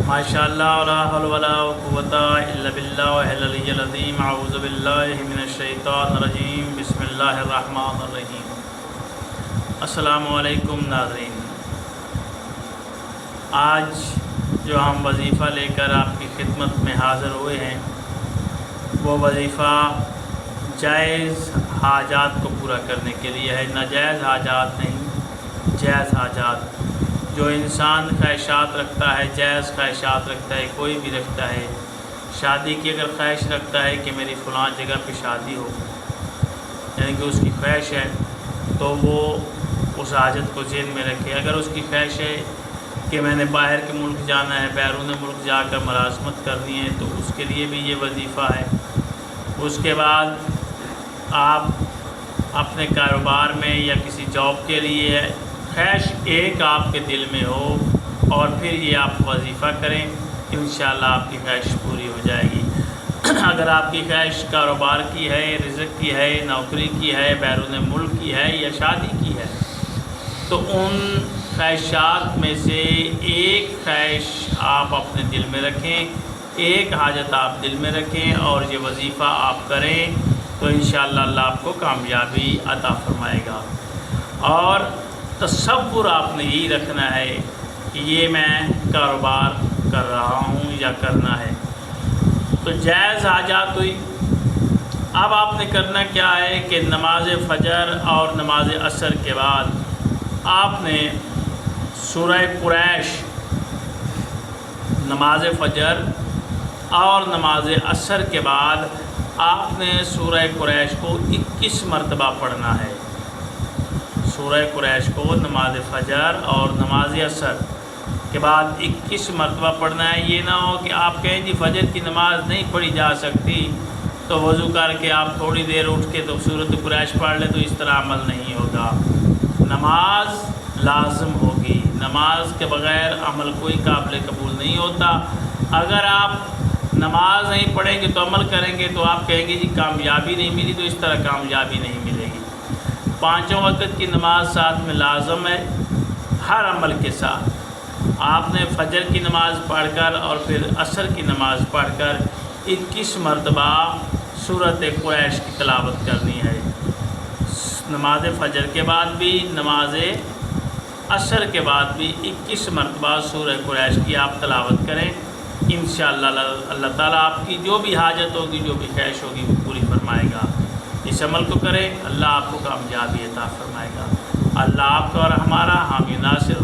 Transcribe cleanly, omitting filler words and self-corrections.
ماشاءاللہ لا حول ولا قوۃ الا باللہ العلی العظیم اعوذ باللہ من الشیطان الرجیم بسم اللہ الرحمن الرحیم۔ السلام علیکم ناظرین، آج جو ہم وظیفہ لے کر آپ کی خدمت میں حاضر ہوئے ہیں وہ وظیفہ جائز حاجات کو پورا کرنے کے لیے ہے، ناجائز حاجات نہیں، جائز حاجات۔ جو انسان خواہشات رکھتا ہے، جائز خواہشات رکھتا ہے، کوئی بھی رکھتا ہے، شادی کی اگر خواہش رکھتا ہے کہ میری فلاں جگہ پہ شادی ہو، یعنی کہ اس کی خواہش ہے تو وہ اس حاجت کو ذہن میں رکھے۔ اگر اس کی خواہش ہے کہ میں نے باہر کے ملک جانا ہے، بیرون ملک جا کر ملازمت کرنی ہے، تو اس کے لیے بھی یہ وظیفہ ہے۔ اس کے بعد آپ اپنے کاروبار میں یا کسی جاب کے لیے خواہش ایک آپ کے دل میں ہو اور پھر یہ آپ وظیفہ کریں، انشاءاللہ آپ کی خواہش پوری ہو جائے گی۔ اگر آپ کی خواہش کاروبار کی ہے، رزق کی ہے، نوکری کی ہے، بیرون ملک کی ہے یا شادی کی ہے، تو ان خواہشات میں سے ایک خواہش آپ اپنے دل میں رکھیں، ایک حاجت آپ دل میں رکھیں اور یہ وظیفہ آپ کریں تو انشاءاللہ اللہ آپ کو کامیابی عطا فرمائے گا۔ اور تصور آپ نے یہی رکھنا ہے کہ یہ میں کاروبار کر رہا ہوں یا کرنا ہے۔ تو جائز حاجات ہوئی۔ اب آپ نے کرنا کیا ہے کہ نماز فجر اور نماز عصر کے بعد آپ نے سورہ قریش، نماز فجر اور نماز عصر کے بعد آپ نے سورہ قریش کو 21 مرتبہ پڑھنا ہے۔ سورہ قریش کو نماز فجر اور نماز عصر کے بعد 21 مرتبہ پڑھنا ہے۔ یہ نہ ہو کہ آپ کہیں جی فجر کی نماز نہیں پڑھی جا سکتی تو وضو کر کے آپ تھوڑی دیر اٹھ کے تو سورۃ قریش پڑھ لیں، تو اس طرح عمل نہیں ہوگا۔ نماز لازم ہوگی، نماز کے بغیر عمل کوئی قابل قبول نہیں ہوتا۔ اگر آپ نماز نہیں پڑھیں گے تو عمل کریں گے تو آپ کہیں گے جی کامیابی نہیں ملی، تو اس طرح کامیابی نہیں ملے گی۔ 5 وقت کی نماز ساتھ میں لازم ہے ہر عمل کے ساتھ۔ آپ نے فجر کی نماز پڑھ کر اور پھر عصر کی نماز پڑھ کر 21 مرتبہ سورۃ قریش کی تلاوت کرنی ہے۔ نماز فجر کے بعد بھی، نماز عصر کے بعد بھی 21 مرتبہ سورہ قریش کی آپ تلاوت کریں، انشاءاللہ اللہ تعالیٰ آپ کی جو بھی حاجت ہوگی، جو بھی خواہش ہوگی وہ پوری فرمائے گا۔ اس عمل کو کریں، اللہ آپ کو کامیابی عطا فرمائے گا۔ اللہ آپ کا اور ہمارا حامی ناصر